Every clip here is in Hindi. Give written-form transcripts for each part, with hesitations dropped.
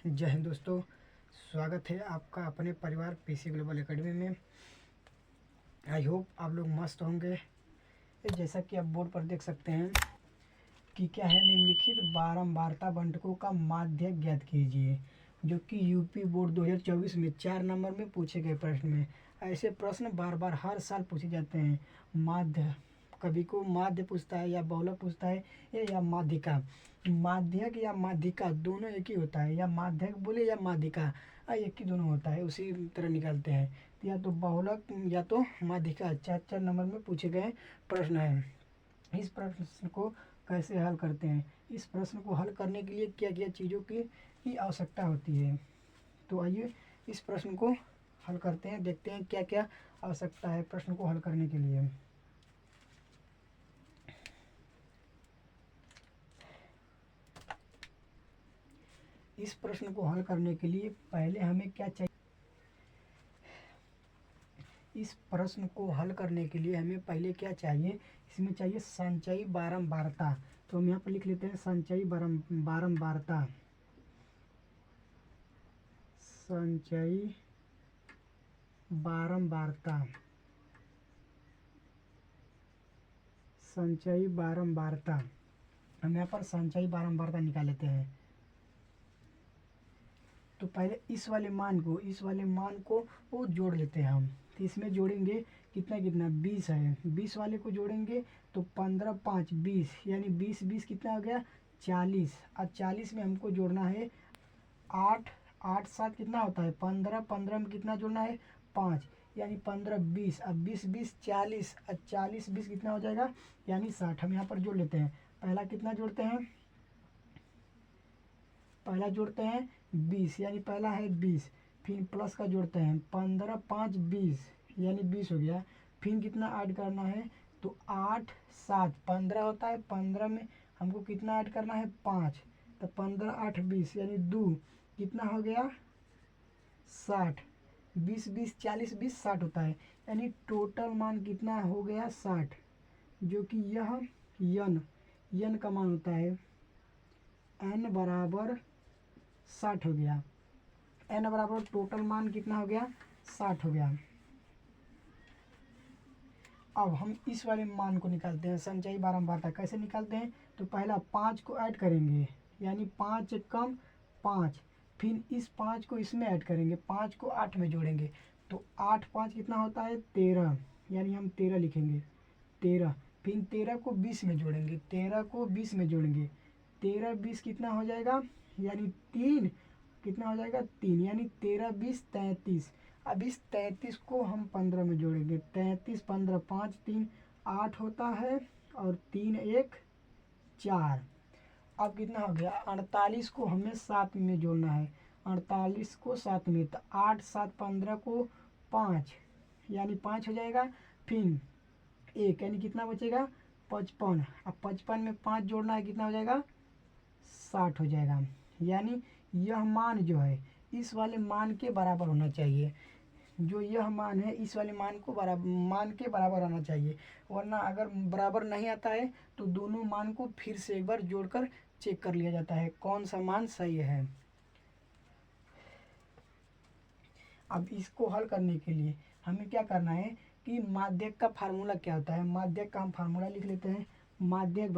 जय हिंद दोस्तों, स्वागत है आपका अपने परिवार पीसी ग्लोबल एकेडमी में। आई होप आप लोग मस्त होंगे। जैसा कि आप बोर्ड पर देख सकते हैं कि क्या है, निम्नलिखित बारंबारता बंटकों का माध्य ज्ञात कीजिए, जो कि यूपी बोर्ड 2024 में 4 नंबर में पूछे गए प्रश्न में। ऐसे प्रश्न बार बार हर साल पूछे जाते हैं। माध्य, कभी को माध्य पूछता है या बहुलक पूछता है या माध्यिका। माध्यक या माध्यिका दोनों एक ही होता है, या माध्यक बोले या माध्यिका एक ही दोनों होता है, उसी तरह निकालते हैं। या तो बहुलक या तो माध्यिका 4 नंबर में पूछे गए प्रश्न है। इस प्रश्न को कैसे हल करते हैं, इस प्रश्न को हल करने के लिए क्या क्या चीज़ों की आवश्यकता होती है, तो आइए इस प्रश्न को हल करते हैं। देखते हैं क्या क्या आवश्यकता है प्रश्न को हल करने के लिए। इस प्रश्न को हल करने के लिए पहले हमें क्या चाहिए, इस प्रश्न को हल करने के लिए हमें पहले क्या चाहिए, इसमें चाहिए संचयी बारंबारता। तो हम यहाँ पर लिख लेते हैं संचयी बारंबारता। संचयी बारंबारता, संचयी बारंबारता। हम यहाँ पर संचयी बारंबारता निकाल लेते हैं। तो पहले इस वाले मान को वो जोड़ लेते हैं हम। तो इसमें जोड़ेंगे कितना 20 है, 20 वाले को जोड़ेंगे तो 15 5 20, यानी 20 20 कितना हो गया 40। और 40 में हमको जोड़ना है 8 8 7 कितना होता है 15, 15 में कितना जोड़ना है 5, यानी 15 20। अब 20 20 40 और 40 20 कितना हो जाएगा यानी 60। हम यहाँ पर जोड़ लेते हैं। पहला कितना जोड़ते हैं, पहला जोड़ते हैं 20, यानी पहला है 20। फिर प्लस का जोड़ते हैं 15 5 20, यानी 20 हो गया। फिर कितना ऐड करना है तो 8 7 15 होता है, 15 में हमको कितना ऐड करना है 5, तो 15 8 20, यानी 2 कितना हो गया 60। 20 20 40 20 60 होता है, यानी टोटल मान कितना हो गया 60, जो कि यह यन का मान होता है। n बराबर 60 हो गया। n बराबर टोटल मान कितना हो गया 60 हो गया। अब हम इस वाले मान को निकालते हैं। संचयी बारंबारता कैसे निकालते हैं, तो पहला 5 को ऐड करेंगे, यानी 5 कम 5। फिर इस 5 को इसमें ऐड करेंगे, 5 को 8 में जोड़ेंगे तो 8 5 कितना होता है 13, यानी हम 13 लिखेंगे 13। फिर 13 को 20 में जोड़ेंगे, 13 को 20 में जोड़ेंगे 13 20 कितना हो जाएगा, यानी 3 कितना हो जाएगा 3, यानी 13 20 33। अब इस 33 को हम 15 में जोड़ेंगे, 33 15 5 3 8 होता है, और 3 1 4। अब कितना हो गया 48 को हमें 7 में जोड़ना है, 48 को 7 में, तो 8 7 15 को 5, यानी 5 हो जाएगा। फिर 1, यानी कितना बचेगा 55। अब 55 में 5 जोड़ना है, कितना हो जाएगा 60 हो जाएगा। यानी यह मान जो है इस वाले मान के बराबर होना चाहिए, जो यह मान है इस वाले मान के बराबर आना चाहिए। वरना अगर बराबर नहीं आता है तो दोनों मान को फिर से एक बार जोड़कर चेक कर लिया जाता है कौन सा मान सही है। अब इसको हल करने के लिए हमें क्या करना है कि माध्यक का फार्मूला क्या होता है। माध्यक का हम फार्मूला लिख लेते हैं। माध्यक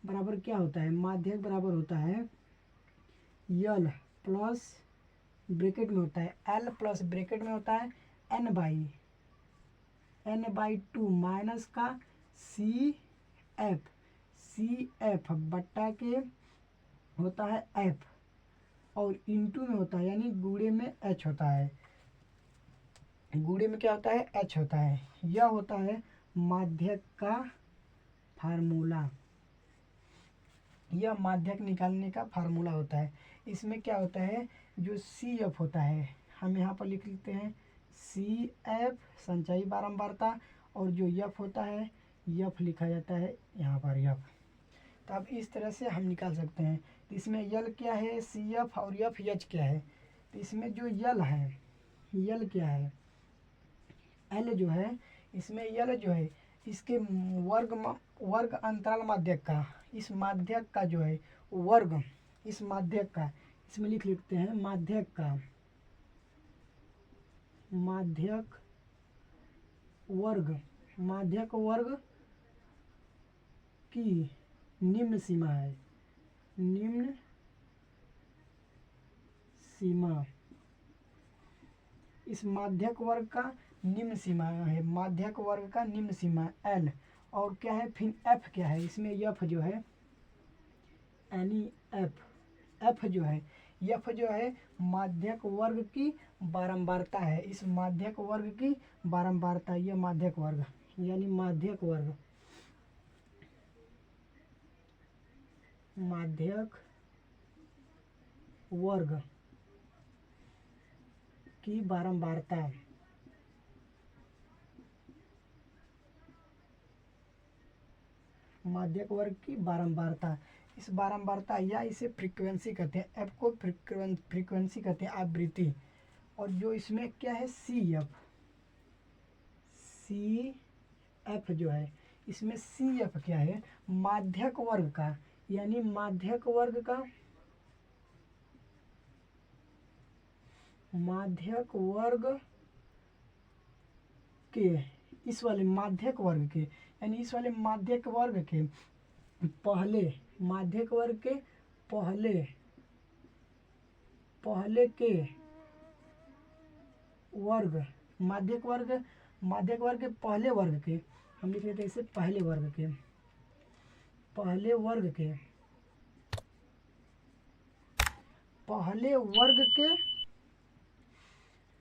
बराबर क्या होता है, माध्यक बराबर होता है यल प्लस ब्रैकेट में होता है एल प्लस ब्रैकेट में होता है एन बाई 2 माइनस का सी एफ बट्टा के होता है एफ, और इंटू में होता है, यानी गुणे में एच होता है। गुणे में क्या होता है एच होता है। यह होता है माध्यक का फार्मूला, यह माध्यक निकालने का फार्मूला होता है। इसमें क्या होता है, जो सी एफ होता है हम यहाँ पर लिख लेते हैं सी एफ संचयी बारंबारता, और जो यफ होता है यफ लिखा जाता है यहाँ पर यफ। तो अब इस तरह से हम निकाल सकते हैं। तो इसमें यल क्या है सी एफ, और यफ एच क्या है। तो इसमें जो यल है, यल क्या है एल जो है, इसमें यल जो है इसके वर्ग अंतराल माध्यक का, इस माध्यक का जो है वर्ग, इस माध्यक का इसमें लिख लेते हैं माध्यक का, माध्यक वर्ग की निम्न सीमा है, निम्न सीमा, इस माध्यक वर्ग का निम्न सीमा है, माध्यक वर्ग का निम्न सीमा L। और क्या है फिर F क्या है, इसमें F जो है यानी F जो है, F जो है माध्यक वर्ग की बारंबारता है, इस माध्यक वर्ग की बारंबारता, ये माध्यक वर्ग यानी माध्यक वर्ग की बारंबारता, माध्यक वर्ग की बारंबारता, इस बारंबारता या इसे फ्रीक्वेंसी कहते हैं, एफ को फ्रीक्वेंसी कहते हैं, आवृत्ति। और जो इसमें क्या है सी एफ जो है, इसमें सी एफ क्या है माध्यक वर्ग का, यानी माध्यक वर्ग के, इस वाले माध्यक वर्ग के, यानी इस वाले माध्यक वर्ग के पहले, माध्यक वर्ग के पहले के वर्ग, माध्यक वर्ग के पहले वर्ग के, हम लिख लेते हैं इसे पहले वर्ग के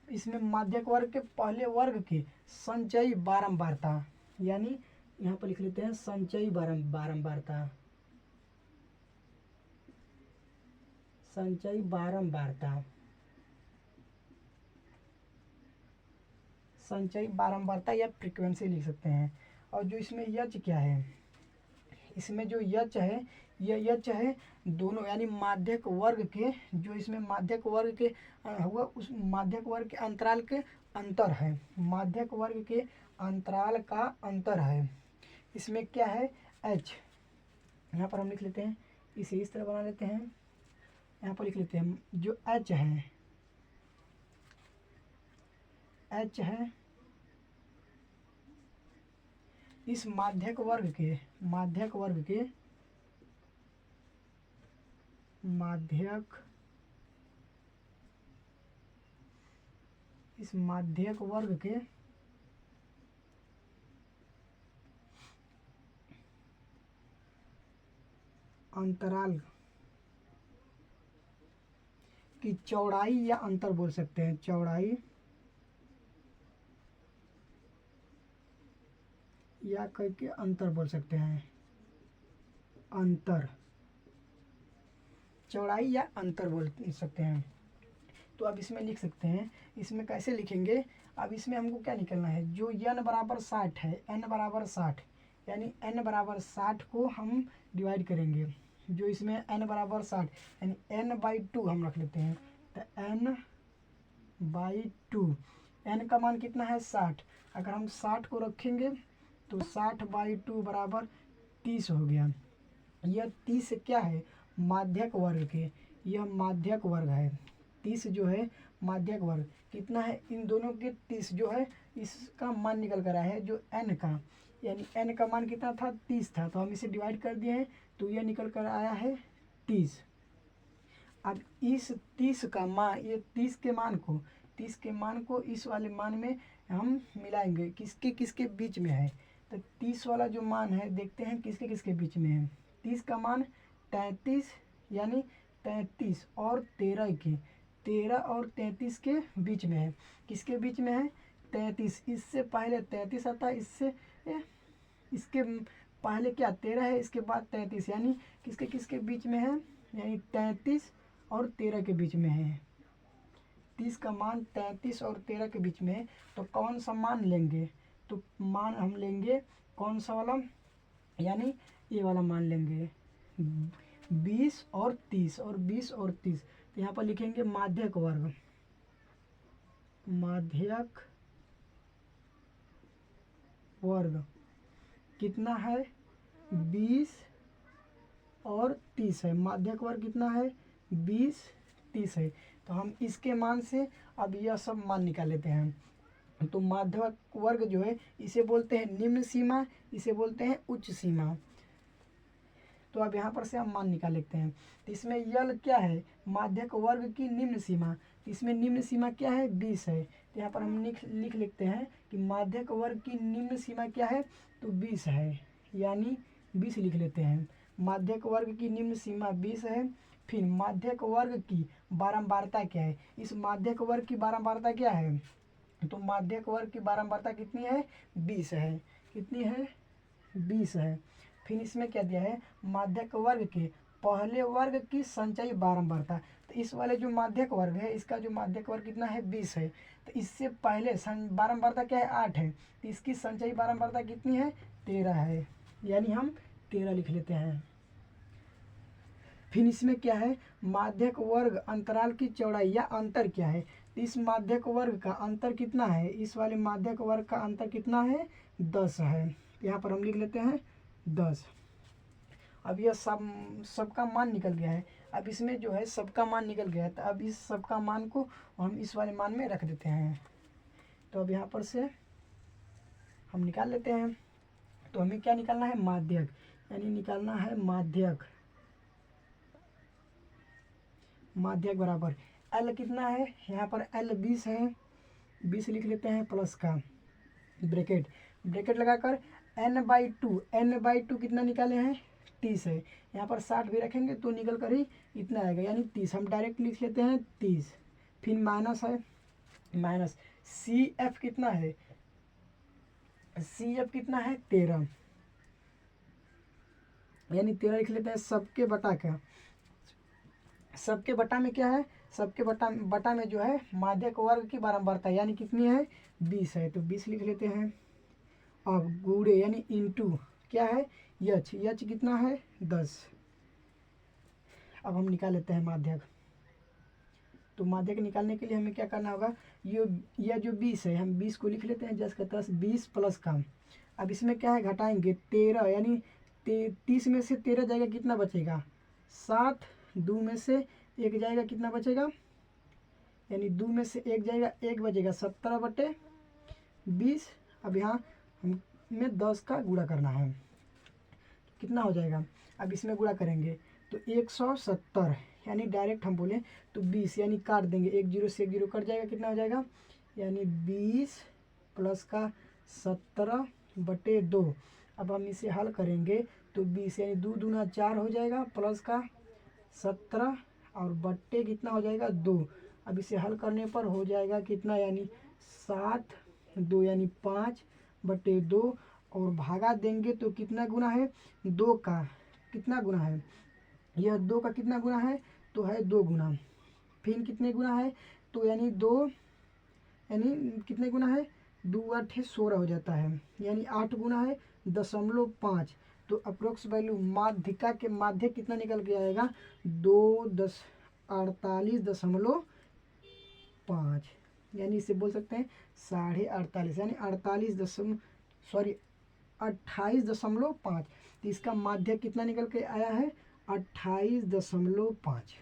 इसमें माध्यक वर्ग के पहले वर्ग की संचयी बारंबारता, यानी यहाँ पर लिख लेते हैं संचयी बारंबारता, संचयी बारंबारता या फ्रीक्वेंसी लिख सकते हैं। और जो इसमें यच क्या है, इसमें जो यच है, यह यच है दोनों, यानी माध्यक वर्ग के, जो इसमें माध्यक वर्ग के हुआ उस माध्यक वर्ग के अंतराल के अंतर है, माध्यक वर्ग के अंतराल का अंतर है। इसमें क्या है एच, यहाँ पर हम लिख लेते हैं, इसे इस तरह बना लेते हैं, यहाँ पर लिख लेते हैं जो एच है इस माध्यक वर्ग के माध्यक इस माध्यक वर्ग के अंतराल की चौड़ाई या अंतर बोल सकते हैं, चौड़ाई या करके अंतर बोल सकते हैं, अंतर, चौड़ाई या अंतर बोल सकते हैं। तो अब इसमें लिख सकते हैं, इसमें कैसे लिखेंगे, अब इसमें हमको क्या निकलना है, जो n बराबर 60 है, n बराबर 60, यानी n बराबर 60 को हम डिवाइड करेंगे, जो इसमें n बराबर 60 यानी n/2 हम रख लेते हैं, तो n/2, n का मान कितना है 60, अगर हम 60 को रखेंगे तो 60/2 बराबर 30 हो गया। यह 30 क्या है माध्यक वर्ग के, यह माध्यक वर्ग है, 30 जो है माध्यक वर्ग कितना है, इन दोनों के 30 जो है इसका मान निकल कर आया है, जो n का, यानी n का मान कितना था 30 था, तो हम इसे डिवाइड कर दिए हैं तो यह निकल कर आया है 30। अब इस 30 का मान, ये 30 के मान को इस वाले मान में हम मिलाएंगे, किसके बीच में है, तो 30 वाला जो मान है देखते हैं किसके बीच में है, 30 का मान 33, यानी 33 और 13 और 33 के बीच में है, किसके बीच में है 33, इससे पहले 33 आता है, इसके पहले क्या 13 है, इसके बाद 33, यानी किसके बीच में है, यानी 33 और 13 के बीच में है, 30 का मान 33 और 13 के बीच में है, तो कौन सा मान लेंगे, तो मान हम लेंगे कौन सा वाला, यानी ये वाला मान लेंगे 20 और 30, और 20 और 30, तो यहाँ पर लिखेंगे माध्यक वर्ग कितना है 20 और 30 है। माध्यक वर्ग कितना है 20 30 है। तो हम इसके मान से अब यह सब मान निकाल लेते हैं। तो माध्यक वर्ग जो है इसे बोलते हैं निम्न सीमा, इसे बोलते हैं उच्च सीमा। तो अब यहाँ पर से हम मान निकाल लेते हैं। तो इसमें यल क्या है माध्यक वर्ग की निम्न सीमा, तो इसमें निम्न सीमा क्या है 20 है। तो यहाँ पर हम लिख लेते हैं कि माध्यक वर्ग की निम्न सीमा क्या है तो 20 है, यानी 20 लिख लेते हैं। माध्यक वर्ग की निम्न सीमा 20 है। फिर माध्यक वर्ग की बारंबारता क्या है, इस माध्यक वर्ग की बारंबारता क्या है, तो माध्यक वर्ग की बारंबारता कितनी है 20 है। कितनी है 20 है। फिर इसमें क्या दिया है माध्यक वर्ग के पहले वर्ग की संचयी बारंबारता। तो इस वाले जो माध्यक वर्ग है इसका जो माध्यक वर्ग कितना है 20 है। तो इससे पहले बारंबारता क्या है 8 है। तो इसकी संचयी बारंबारता कितनी है 13 है, यानी हम 13 लिख लेते हैं। फिर इसमें क्या है माध्यक वर्ग अंतराल की चौड़ाई या अंतर क्या है, तो इस माध्यक वर्ग का अंतर कितना है, इस वाले माध्यक वर्ग का अंतर कितना है 10 है। यहाँ पर हम लिख लेते हैं 10। अब यह सबका मान निकल गया है। अब इसमें जो है सबका मान निकल गया है, तो अब इस सबका मान को हम इस वाले मान में रख देते हैं। तो अब यहाँ पर से हम निकाल लेते हैं। तो हमें क्या निकालना है माध्यक, यानी निकालना है माध्यक। माध्यक बराबर एल कितना है, यहाँ पर एल 20 है, 20 लिख लेते हैं प्लस का ब्रैकेट लगाकर n/2 कितना निकाले हैं 30 है। यहाँ पर 60 भी रखेंगे तो निकल कर ही इतना आएगा, यानी 30 हम डायरेक्ट लिख लेते हैं 30। फिर माइनस है, माइनस CF कितना है, CF कितना है 13, यानी 13 लिख लेते हैं। सबके बटा का, सबके बटा में क्या है, सबके बटा में जो है माध्यक वर्ग की बारंबारता यानी कितनी है 20 है, तो 20 लिख लेते हैं। अब गुणे यानी इंटू क्या है यच कितना है 10। अब हम निकाल लेते हैं माध्यक। तो माध्यक निकालने के लिए हमें क्या करना होगा, यह जो 20 है हम 20 को लिख लेते हैं 10 का 10, 20 प्लस का। अब इसमें क्या है घटाएंगे 13, यानी 30 में से 13 जाएगा कितना बचेगा 7, 2 में से 1 जाएगा कितना बचेगा, यानी 2 में से 1 जाएगा 1 बचेगा 17/20। अब यहाँ हमें 10 का गुणा करना है, कितना हो जाएगा, अब इसमें गुणा करेंगे तो 170, यानी डायरेक्ट हम बोलें तो 20, यानी काट देंगे 1 0 से 1 0 कट जाएगा, कितना हो जाएगा, यानी 20 प्लस का 17/2। अब हम इसे हल करेंगे तो 20 यानी 2 दूना 4 हो जाएगा, प्लस का 17 और बट्टे कितना हो जाएगा 2। अब इसे हल करने पर हो जाएगा कितना, यानी 7/2 यानी 5/2, और भागा देंगे तो कितना गुना है 2 का, कितना गुना है यह 2 का कितना गुना है तो है 2 गुना। फिर कितने गुना है तो यानी 2, यानी कितने गुना है 2 8 16 हो जाता है, यानी 8 गुना है 0.5। तो अप्रोक्स वैल्यू माध्यिका के माध्यक कितना निकल के आएगा 48.5, यानी इसे बोल सकते हैं 48.5, यानी 28.5। तो इसका माध्यक कितना निकल के आया है 28.5।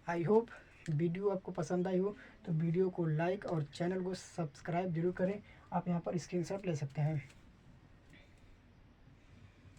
आई होप वीडियो आपको पसंद आई हो, तो वीडियो को लाइक और चैनल को सब्सक्राइब जरूर करें। आप यहाँ पर स्क्रीनशॉट ले सकते हैं।